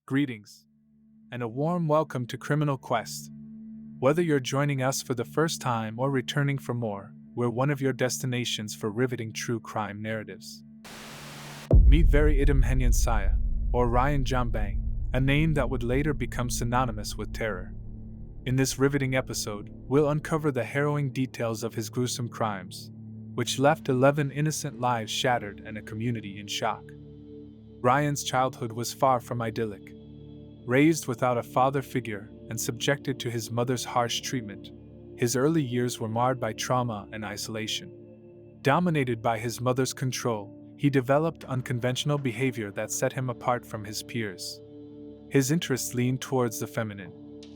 Greetings, and a warm welcome to Criminal Quest. Whether you're joining us for the first time or returning for more, we're one of your destinations for riveting true crime narratives. Meet Very Idham Henyansyah, or Ryan Jombang, a name that would later become synonymous with terror. In this riveting episode, we'll uncover the harrowing details of his gruesome crimes, which left 11 innocent lives shattered and a community in shock. Ryan's childhood was far from idyllic. Raised without a father figure and subjected to his mother's harsh treatment, his early years were marred by trauma and isolation. Dominated by his mother's control, he developed unconventional behavior that set him apart from his peers. His interests leaned towards the feminine,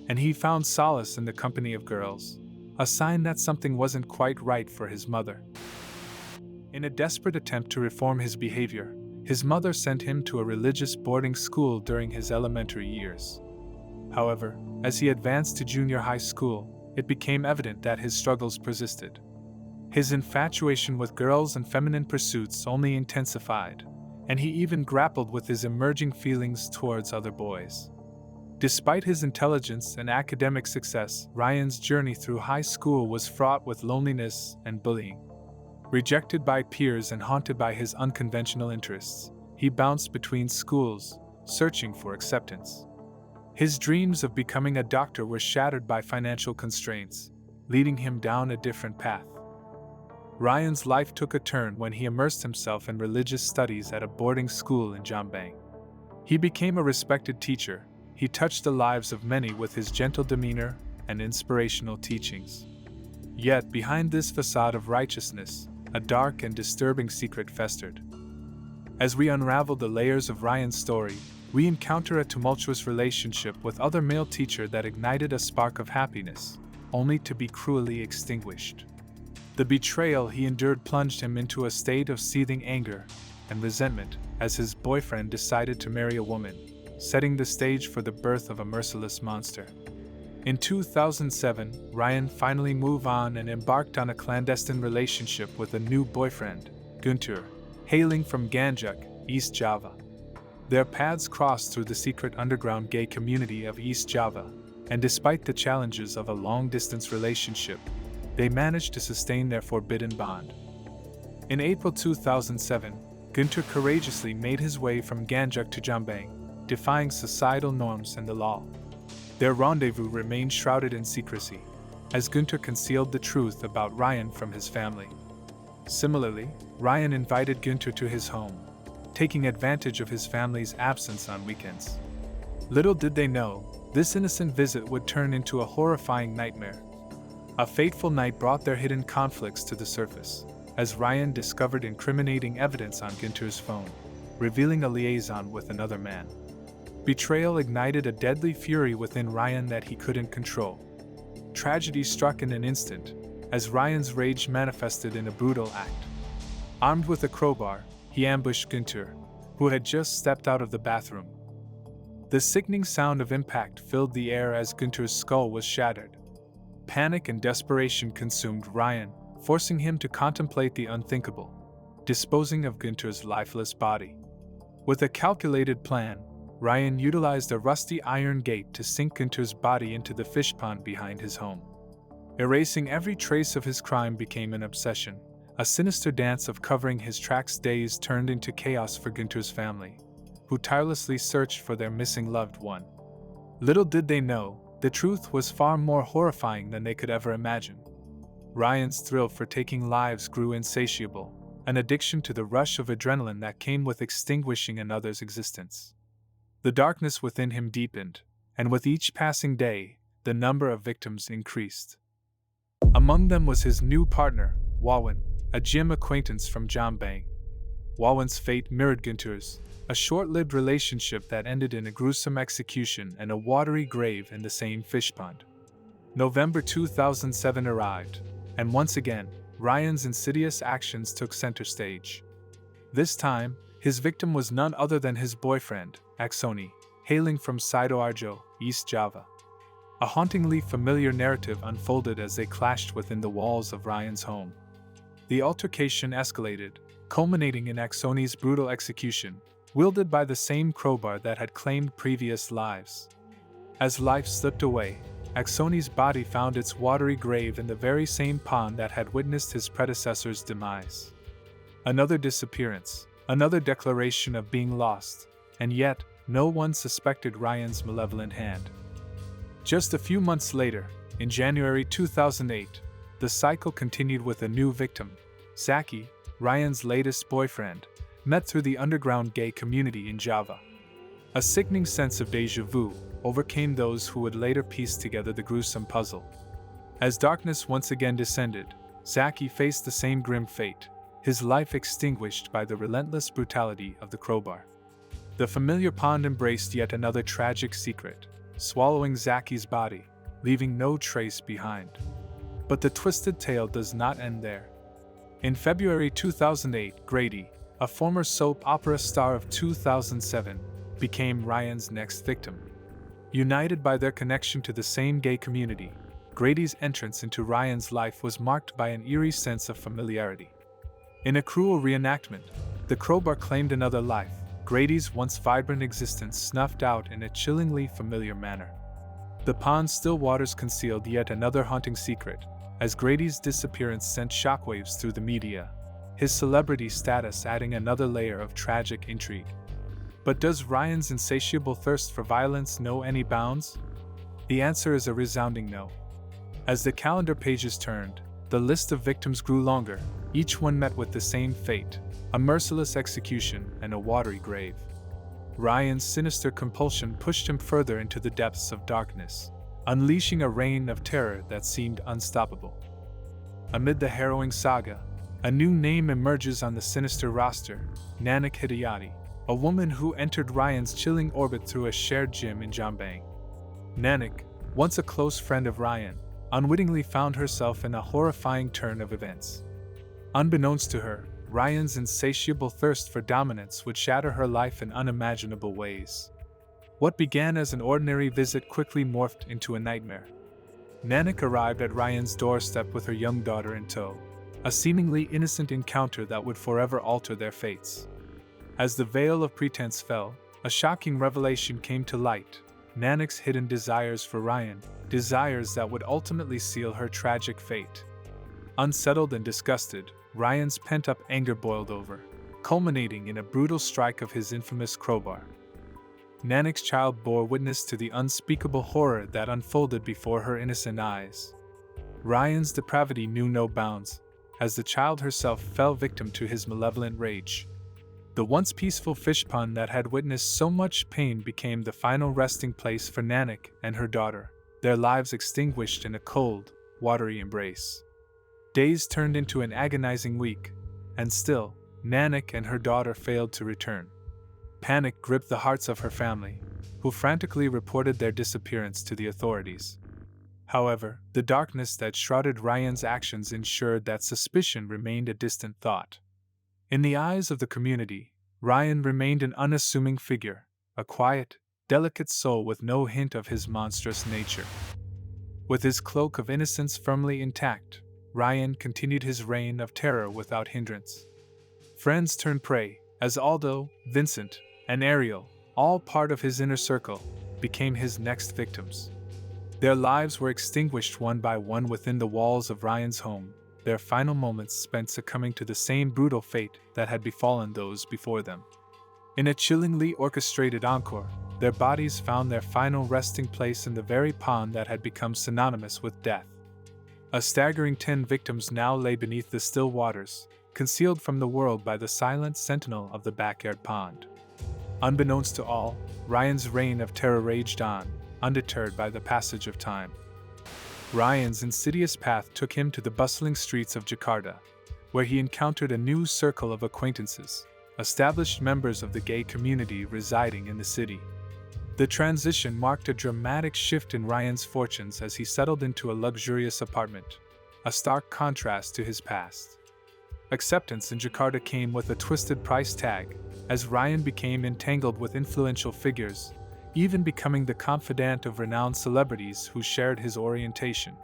and he found solace in the company of girls, a sign that something wasn't quite right for his mother. In a desperate attempt to reform his behavior, his mother sent him to a religious boarding school during his elementary years. However, as he advanced to junior high school, it became evident that his struggles persisted. His infatuation with girls and feminine pursuits only intensified, and he even grappled with his emerging feelings towards other boys. Despite his intelligence and academic success, Ryan's journey through high school was fraught with loneliness and bullying. Rejected by peers and haunted by his unconventional interests, he bounced between schools, searching for acceptance. His dreams of becoming a doctor were shattered by financial constraints, leading him down a different path. Ryan's life took a turn when he immersed himself in religious studies at a boarding school in Jombang. He became a respected teacher. He touched the lives of many with his gentle demeanor and inspirational teachings. Yet, behind this facade of righteousness, a dark and disturbing secret festered. As we unravel the layers of Ryan's story, we encounter a tumultuous relationship with other male teacher that ignited a spark of happiness, only to be cruelly extinguished. The betrayal he endured plunged him into a state of seething anger and resentment as his boyfriend decided to marry a woman, setting the stage for the birth of a merciless monster. In 2007, Ryan finally moved on and embarked on a clandestine relationship with a new boyfriend, Guntur, hailing from Ganjuk, East Java. Their paths crossed through the secret underground gay community of East Java, and despite the challenges of a long-distance relationship, they managed to sustain their forbidden bond. In April 2007, Guntur courageously made his way from Ganjuk to Jombang, defying societal norms and the law. Their rendezvous remained shrouded in secrecy, as Guntur concealed the truth about Ryan from his family. Similarly, Ryan invited Guntur to his home, taking advantage of his family's absence on weekends. Little did they know, this innocent visit would turn into a horrifying nightmare. A fateful night brought their hidden conflicts to the surface, as Ryan discovered incriminating evidence on Guntur's phone, revealing a liaison with another man. Betrayal ignited a deadly fury within Ryan that he couldn't control. Tragedy struck in an instant, as Ryan's rage manifested in a brutal act. Armed with a crowbar, he ambushed Guntur, who had just stepped out of the bathroom. The sickening sound of impact filled the air as Guntur's skull was shattered. Panic and desperation consumed Ryan, forcing him to contemplate the unthinkable, disposing of Guntur's lifeless body. With a calculated plan, Ryan utilized a rusty iron gate to sink Guntur's body into the fish pond behind his home. Erasing every trace of his crime became an obsession. A sinister dance of covering his tracks days turned into chaos for Guntur's family, who tirelessly searched for their missing loved one. Little did they know, the truth was far more horrifying than they could ever imagine. Ryan's thrill for taking lives grew insatiable, an addiction to the rush of adrenaline that came with extinguishing another's existence. The darkness within him deepened, and with each passing day, the number of victims increased. Among them was his new partner, Wawan, a gym acquaintance from Jombang. Wawan's fate mirrored Guntur's, a short-lived relationship that ended in a gruesome execution and a watery grave in the same fish pond. November 2007 arrived, and once again, Ryan's insidious actions took center stage. This time, his victim was none other than his boyfriend, Aksoni, hailing from Sidoarjo, East Java. A hauntingly familiar narrative unfolded as they clashed within the walls of Ryan's home. The altercation escalated, culminating in Aksoni's brutal execution, wielded by the same crowbar that had claimed previous lives. As life slipped away, Aksoni's body found its watery grave in the very same pond that had witnessed his predecessor's demise. Another disappearance, another declaration of being lost, and yet no one suspected Ryan's malevolent hand. Just a few months later, in January 2008, the cycle continued with a new victim. Zaki, Ryan's latest boyfriend, met through the underground gay community in Java. A sickening sense of déjà vu overcame those who would later piece together the gruesome puzzle. As darkness once again descended, Zaki faced the same grim fate, his life extinguished by the relentless brutality of the crowbar. The familiar pond embraced yet another tragic secret, swallowing Zaki's body, leaving no trace behind. But the twisted tale does not end there. In February 2008, Grady, a former soap opera star of 2007, became Ryan's next victim. United by their connection to the same gay community, Grady's entrance into Ryan's life was marked by an eerie sense of familiarity. In a cruel reenactment, the crowbar claimed another life, Grady's once vibrant existence snuffed out in a chillingly familiar manner. The pond's still waters concealed yet another haunting secret, as Grady's disappearance sent shockwaves through the media, his celebrity status adding another layer of tragic intrigue. But does Ryan's insatiable thirst for violence know any bounds? The answer is a resounding no. As the calendar pages turned, the list of victims grew longer, each one met with the same fate, a merciless execution and a watery grave. Ryan's sinister compulsion pushed him further into the depths of darkness, unleashing a reign of terror that seemed unstoppable. Amid the harrowing saga, a new name emerges on the sinister roster, Nanak Hidayati, a woman who entered Ryan's chilling orbit through a shared gym in Jombang. Nanak, once a close friend of Ryan, unwittingly found herself in a horrifying turn of events. Unbeknownst to her, Ryan's insatiable thirst for dominance would shatter her life in unimaginable ways. What began as an ordinary visit quickly morphed into a nightmare. Nanak arrived at Ryan's doorstep with her young daughter in tow, a seemingly innocent encounter that would forever alter their fates. As the veil of pretense fell, a shocking revelation came to light: Nanak's hidden desires for Ryan, desires that would ultimately seal her tragic fate. Unsettled and disgusted, Ryan's pent-up anger boiled over, culminating in a brutal strike of his infamous crowbar. Nanak's child bore witness to the unspeakable horror that unfolded before her innocent eyes. Ryan's depravity knew no bounds, as the child herself fell victim to his malevolent rage. The once peaceful fish pond that had witnessed so much pain became the final resting place for Nanak and her daughter, their lives extinguished in a cold, watery embrace. Days turned into an agonizing week, and still, Nanak and her daughter failed to return. Panic gripped the hearts of her family, who frantically reported their disappearance to the authorities. However, the darkness that shrouded Ryan's actions ensured that suspicion remained a distant thought. In the eyes of the community, Ryan remained an unassuming figure, a quiet, delicate soul with no hint of his monstrous nature. With his cloak of innocence firmly intact, Ryan continued his reign of terror without hindrance. Friends turned prey, as Aldo, Vincent, and Ariel, all part of his inner circle, became his next victims. Their lives were extinguished one by one within the walls of Ryan's home, their final moments spent succumbing to the same brutal fate that had befallen those before them. In a chillingly orchestrated encore, their bodies found their final resting place in the very pond that had become synonymous with death. A staggering 10 victims now lay beneath the still waters, concealed from the world by the silent sentinel of the backyard pond. Unbeknownst to all, Ryan's reign of terror raged on, undeterred by the passage of time. Ryan's insidious path took him to the bustling streets of Jakarta, where he encountered a new circle of acquaintances, established members of the gay community residing in the city. The transition marked a dramatic shift in Ryan's fortunes as he settled into a luxurious apartment, a stark contrast to his past. Acceptance in Jakarta came with a twisted price tag, as Ryan became entangled with influential figures, even becoming the confidant of renowned celebrities who shared his orientation.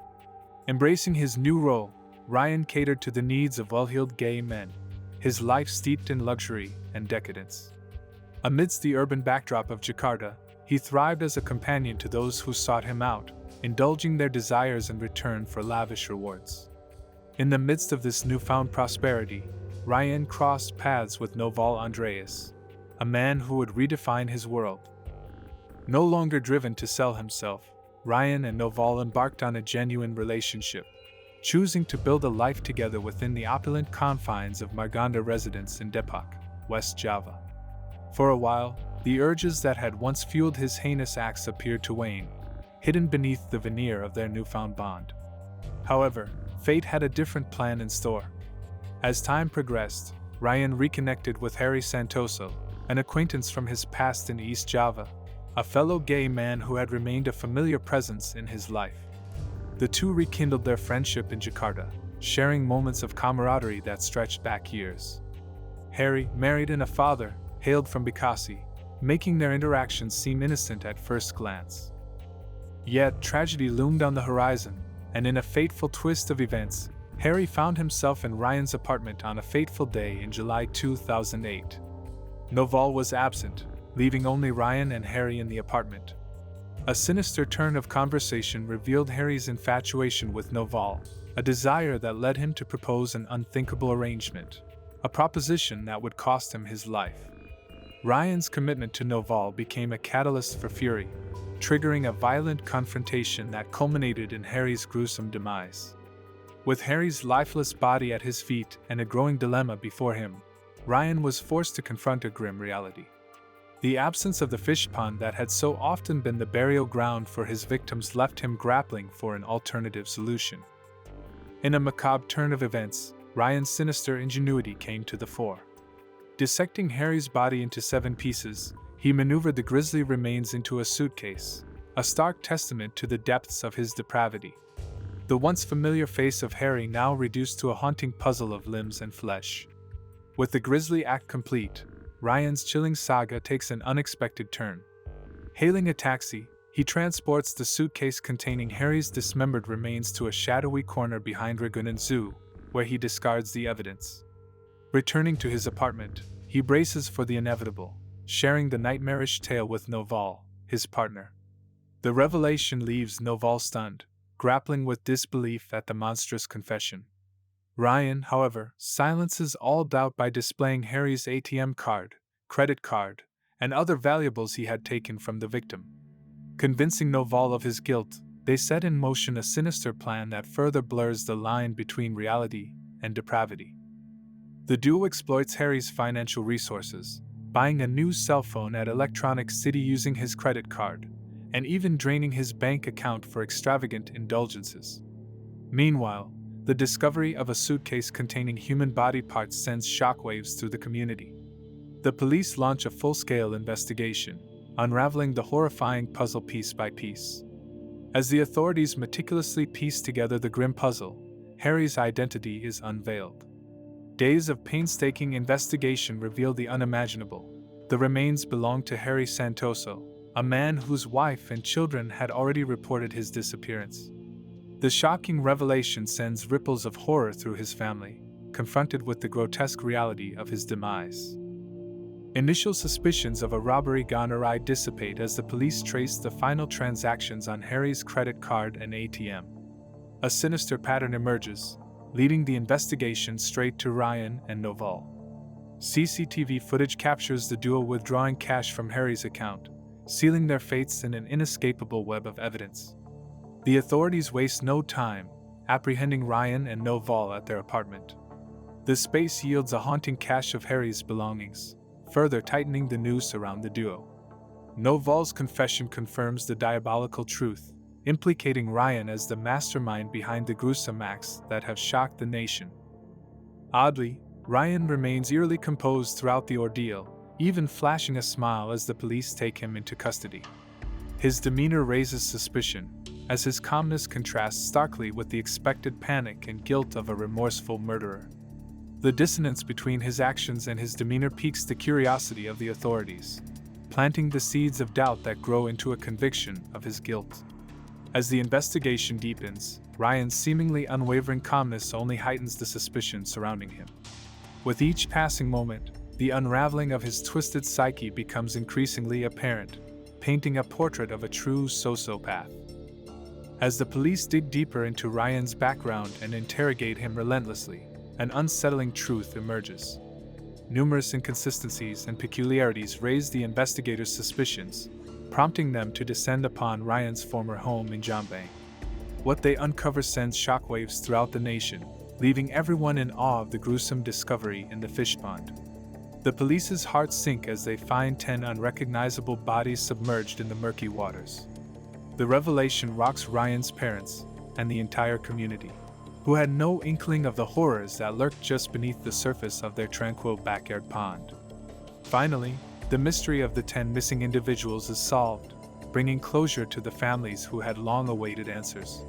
Embracing his new role, Ryan catered to the needs of well-heeled gay men, his life steeped in luxury and decadence. Amidst the urban backdrop of Jakarta, he thrived as a companion to those who sought him out, indulging their desires in return for lavish rewards. In the midst of this newfound prosperity, Ryan crossed paths with Noval Andreas, a man who would redefine his world. No longer driven to sell himself, Ryan and Noval embarked on a genuine relationship, choosing to build a life together within the opulent confines of Margonda residence in Depok, West Java. For a while, the urges that had once fueled his heinous acts appeared to wane, hidden beneath the veneer of their newfound bond. However, fate had a different plan in store. As time progressed, Ryan reconnected with Harry Santoso, an acquaintance from his past in East Java, a fellow gay man who had remained a familiar presence in his life. The two rekindled their friendship in Jakarta, sharing moments of camaraderie that stretched back years. Harry, married and a father, hailed from Bekasi, making their interactions seem innocent at first glance. Yet tragedy loomed on the horizon, and in a fateful twist of events, Harry found himself in Ryan's apartment on a fateful day in July 2008. Noval was absent, leaving only Ryan and Harry in the apartment. A sinister turn of conversation revealed Harry's infatuation with Noval, a desire that led him to propose an unthinkable arrangement, a proposition that would cost him his life. Ryan's commitment to Noval became a catalyst for fury, triggering a violent confrontation that culminated in Harry's gruesome demise. With Harry's lifeless body at his feet and a growing dilemma before him, Ryan was forced to confront a grim reality. The absence of the fish pond that had so often been the burial ground for his victims left him grappling for an alternative solution. In a macabre turn of events, Ryan's sinister ingenuity came to the fore. Dissecting Harry's body into 7 pieces, he maneuvered the grisly remains into a suitcase, a stark testament to the depths of his depravity. The once familiar face of Harry now reduced to a haunting puzzle of limbs and flesh. With the grisly act complete, Ryan's chilling saga takes an unexpected turn. Hailing a taxi, he transports the suitcase containing Harry's dismembered remains to a shadowy corner behind Ragunan Zoo, where he discards the evidence. Returning to his apartment, he braces for the inevitable, sharing the nightmarish tale with Noval, his partner. The revelation leaves Noval stunned, grappling with disbelief at the monstrous confession. Ryan, however, silences all doubt by displaying Harry's ATM card, credit card, and other valuables he had taken from the victim. Convincing Noval of his guilt, they set in motion a sinister plan that further blurs the line between reality and depravity. The duo exploits Harry's financial resources, buying a new cell phone at Electronic City using his credit card, and even draining his bank account for extravagant indulgences. Meanwhile, the discovery of a suitcase containing human body parts sends shockwaves through the community. The police launch a full-scale investigation, unraveling the horrifying puzzle piece by piece. As the authorities meticulously piece together the grim puzzle, Harry's identity is unveiled. Days of painstaking investigation reveal the unimaginable. The remains belonged to Harry Santoso, a man whose wife and children had already reported his disappearance. The shocking revelation sends ripples of horror through his family, confronted with the grotesque reality of his demise. Initial suspicions of a robbery gone awry dissipate as the police trace the final transactions on Harry's credit card and ATM. A sinister pattern emerges, leading the investigation straight to Ryan and Noval. CCTV footage captures the duo withdrawing cash from Harry's account, sealing their fates in an inescapable web of evidence. The authorities waste no time, apprehending Ryan and Noval at their apartment. The space yields a haunting cache of Harry's belongings, further tightening the noose around the duo. Noval's confession confirms the diabolical truth, implicating Ryan as the mastermind behind the gruesome acts that have shocked the nation. Oddly, Ryan remains eerily composed throughout the ordeal, even flashing a smile as the police take him into custody. His demeanor raises suspicion, as his calmness contrasts starkly with the expected panic and guilt of a remorseful murderer. The dissonance between his actions and his demeanor piques the curiosity of the authorities, planting the seeds of doubt that grow into a conviction of his guilt. As the investigation deepens, Ryan's seemingly unwavering calmness only heightens the suspicion surrounding him. With each passing moment, the unraveling of his twisted psyche becomes increasingly apparent, painting a portrait of a true sociopath. As the police dig deeper into Ryan's background and interrogate him relentlessly, an unsettling truth emerges. Numerous inconsistencies and peculiarities raise the investigators' suspicions, prompting them to descend upon Ryan's former home in Jombang. What they uncover sends shockwaves throughout the nation, leaving everyone in awe of the gruesome discovery in the fish pond. The police's hearts sink as they find 10 unrecognizable bodies submerged in the murky waters. The revelation rocks Ryan's parents and the entire community, who had no inkling of the horrors that lurked just beneath the surface of their tranquil backyard pond. Finally, the mystery of the 10 missing individuals is solved, bringing closure to the families who had long awaited answers.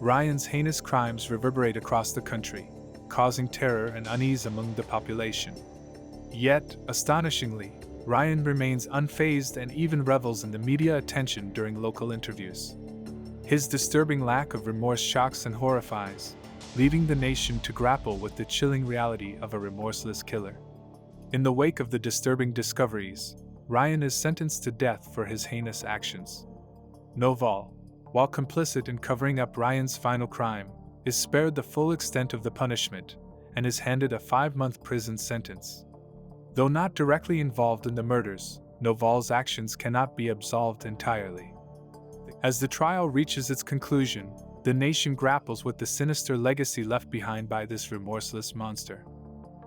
Ryan's heinous crimes reverberate across the country, causing terror and unease among the population. Yet, astonishingly, Ryan remains unfazed and even revels in the media attention during local interviews. His disturbing lack of remorse shocks and horrifies, leaving the nation to grapple with the chilling reality of a remorseless killer. In the wake of the disturbing discoveries, Ryan is sentenced to death for his heinous actions. Noval, while complicit in covering up Ryan's final crime, is spared the full extent of the punishment and is handed a 5-month prison sentence. Though not directly involved in the murders, Noval's actions cannot be absolved entirely. As the trial reaches its conclusion, the nation grapples with the sinister legacy left behind by this remorseless monster.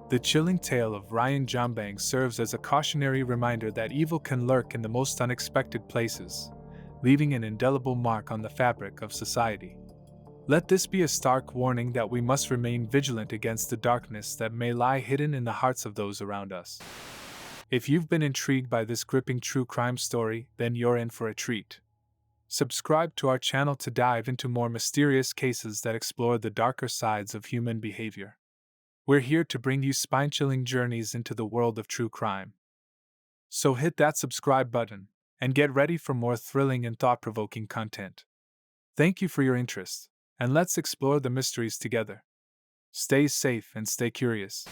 The chilling tale of Ryan Jombang serves as a cautionary reminder that evil can lurk in the most unexpected places, leaving an indelible mark on the fabric of society. Let this be a stark warning that we must remain vigilant against the darkness that may lie hidden in the hearts of those around us. If you've been intrigued by this gripping true crime story, then you're in for a treat. Subscribe to our channel to dive into more mysterious cases that explore the darker sides of human behavior. We're here to bring you spine-chilling journeys into the world of true crime. So hit that subscribe button and get ready for more thrilling and thought-provoking content. Thank you for your interest, and let's explore the mysteries together. Stay safe and stay curious.